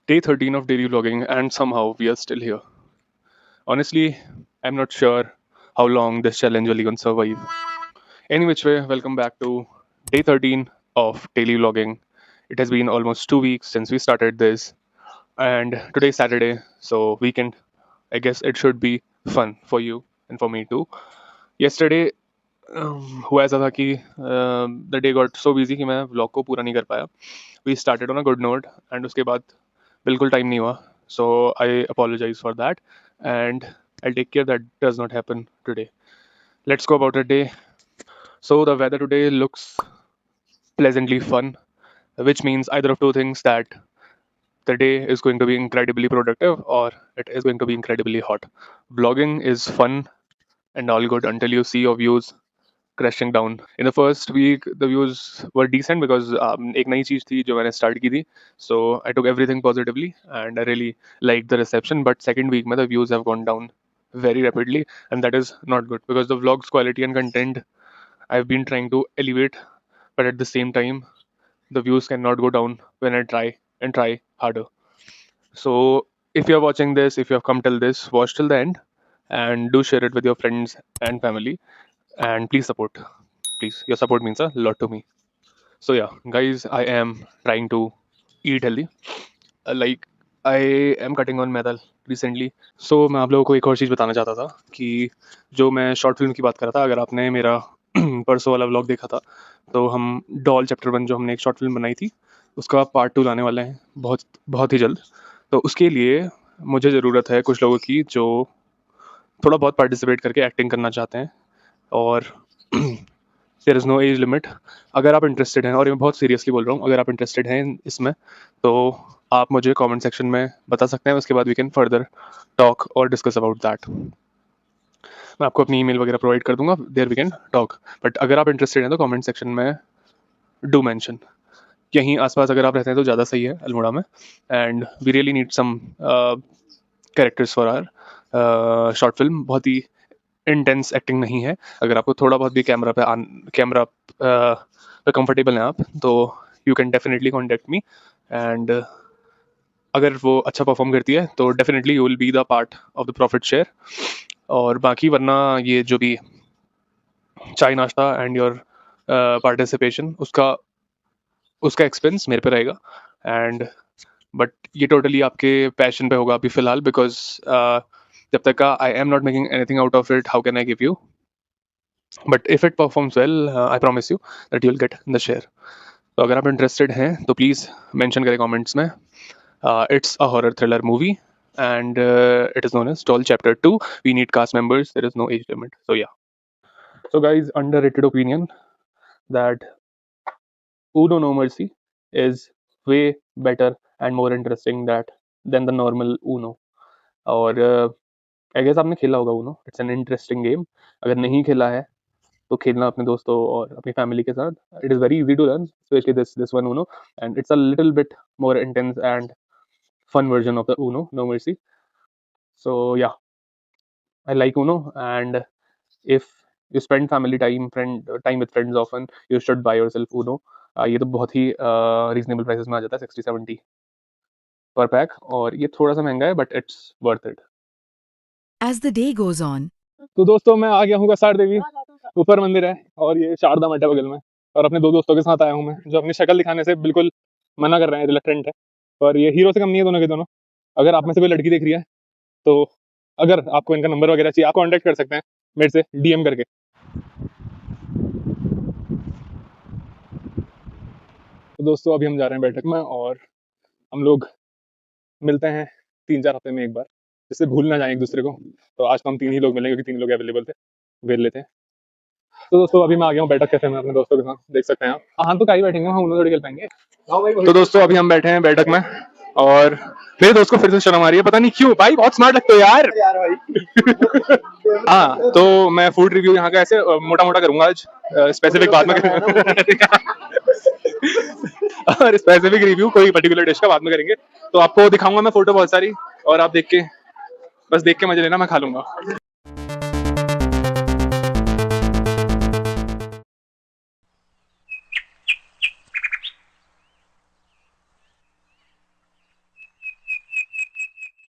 Day 13 of daily vlogging, and somehow we are still here. Honestly, I'm not sure how long this challenge will even survive. Any which way, welcome back to day 13 of daily vlogging. It has been almost 2 weeks since we started this, and today's Saturday, so weekend. I guess it should be fun for you and for me too. Yesterday हुआ ऐसा था कि the day got so busy कि मैं vlog को पूरा नहीं कर पाया. We started on a good note and उसके बाद बिल्कुल टाइम नहीं हुआ. So I apologise for that and I take care that does not happen today. Let's go about a day. So the weather today looks pleasantly fun, which means either of two things, that the day is going to be incredibly productive or it is going to be incredibly hot. Vlogging is fun and all good until you see your views crashing down. In the first week, the views were decent because एक नई चीज थी जो मैंने start की थी. So I took everything positively and I really liked the reception. But second week, में the views have gone down very rapidly, and that is not good because the vlog's quality and content I've been trying to elevate, but at the same time, the views cannot go down when I try and try harder. So if you're watching this, if you have come till this, watch till the end and do share it with your friends and family, and please support. Please, your support means a lot to me. So yeah, guys, I am trying to eat healthy. Like I am cutting on maida recently. So मैं आप लोगों को एक और चीज़ बताना चाहता था कि जो मैं शॉर्ट फिल्म की बात कर रहा था, अगर आपने मेरा परसों वाला व्लॉग देखा था, तो हम डॉल चैप्टर 1 जो हमने एक शॉर्ट फिल्म बनाई थी, उसका पार्ट 2 लाने वाले हैं बहुत बहुत ही जल्द. तो उसके लिए मुझे ज़रूरत है कुछ लोगों की जो थोड़ा बहुत पार्टिसिपेट करके एक्टिंग करना चाहते हैं. और there is no age limit. अगर आप इंटरेस्टेड हैं, और मैं बहुत सीरियसली बोल रहा हूँ, अगर आप इंटरेस्टेड हैं इसमें, तो आप मुझे कमेंट सेक्शन में बता सकते हैं. उसके बाद वी कैन फर्दर टॉक और डिस्कस अबाउट दैट. मैं आपको अपनी ईमेल वगैरह प्रोवाइड कर दूंगा, there we can talk. But अगर आप इंटरेस्टेड हैं तो कमेंट सेक्शन में डू मैंशन. यहीं आसपास अगर आप रहते हैं तो ज़्यादा सही है, अल्मोड़ा में. And we really need some characters for our short film. बहुत ही इंटेंस एक्टिंग नहीं है. अगर आपको थोड़ा बहुत भी कैमरा पे कंफर्टेबल हैं आप, तो you can definitely contact me. And अगर वो अच्छा परफॉर्म करती है तो definitely you will be the part of the profit share. और बाकी वरना ये जो भी चाय नाश्ता एंड योर पार्टिसिपेशन, उसका उसका एक्सपेंस मेरे पे रहेगा. एंड बट ये टोटली आपके पैशन पे होगा अभी फिलहाल, बिकॉज जब तक का I am not making anything out of it, how can I give you. But if it performs well, I promise you that you will get the share. तो अगर आप इंटरेस्टेड हैं तो प्लीज़ मेंशन करें comments में. It's a horror thriller movie and it is known as Doll Chapter 2. We need cast members. There is no age limit. So yeah. So guys, underrated opinion that Uno No Mercy is way better and more interesting than the normal Uno. और I guess आपने खेला होगा Uno. It's an interesting game. अगर नहीं खेला है तो खेलना अपने दोस्तों और अपनी फैमिली के साथ. It is very easy to learn, especially this one Uno, and it's a little bit more intense and fun version of the Uno No Mercy. So yeah, I like Uno, and if you spend family time with friends often, you should buy yourself Uno. ये तो बहुत ही reasonable prices में आ जाता है, 60-70 पर pack. और ये थोड़ा सा महंगा है, but it's worth it. As the day goes on, तो दोस्तों, मैं आ गया हूँ कसार देवी. ऊपर मंदिर है और ये शारदा मठ है बगल में. और अपने दो दोस्तों के साथ आया हूँ मैं, जो अपनी शक्ल दिखाने से बिल्कुल मना कर रहे हैं, रिलक्टेंट है. और ये हीरो से कम नहीं है दोनों के दोनों. अगर आप में से कोई लड़की देख रही है, तो अगर आपको इनका नंबर वगैरह चाहिए, आप कॉन्टेक्ट कर सकते हैं मेरे से डीएम करके. तो दोस्तों, अभी हम जा रहे हैं बैठक में, और हम लोग मिलते हैं 3-4 हफ्ते में एक बार, जिससे भूल ना जाए एक दूसरे को. तो आज तो हम 3 ही लोग मिलेंगे, क्योंकि 3 लोग अवेलेबल थे, वेल लेते हैं. तो दोस्तों, अभी मैं आ गया हूँ बैठक कैफे में अपने दोस्तों के साथ, देख सकते हैं आप. हाँ, तो कहीं बैठेंगे, हम उन्होंने थोड़ी खेल पाएंगे. तो दोस्तों, अभी हम बैठे हैं बैठक में, और मेरे दोस्त को फिर से शर्म आ रही है, पता नहीं क्यों. भाई बहुत स्मार्ट लगते हो यार. हाँ, तो मैं फूड रिव्यू यहाँ का ऐसे मोटा मोटा करूंगा आज, स्पेसिफिक बाद में और स्पेसिफिक रिव्यू कोई पर्टिकुलर डिश का बाद में करेंगे. तो आपको दिखाऊंगा मैं फोटो बहुत सारी, और आप देख के बस देख के मजे लेना, मैं खा लूंगा.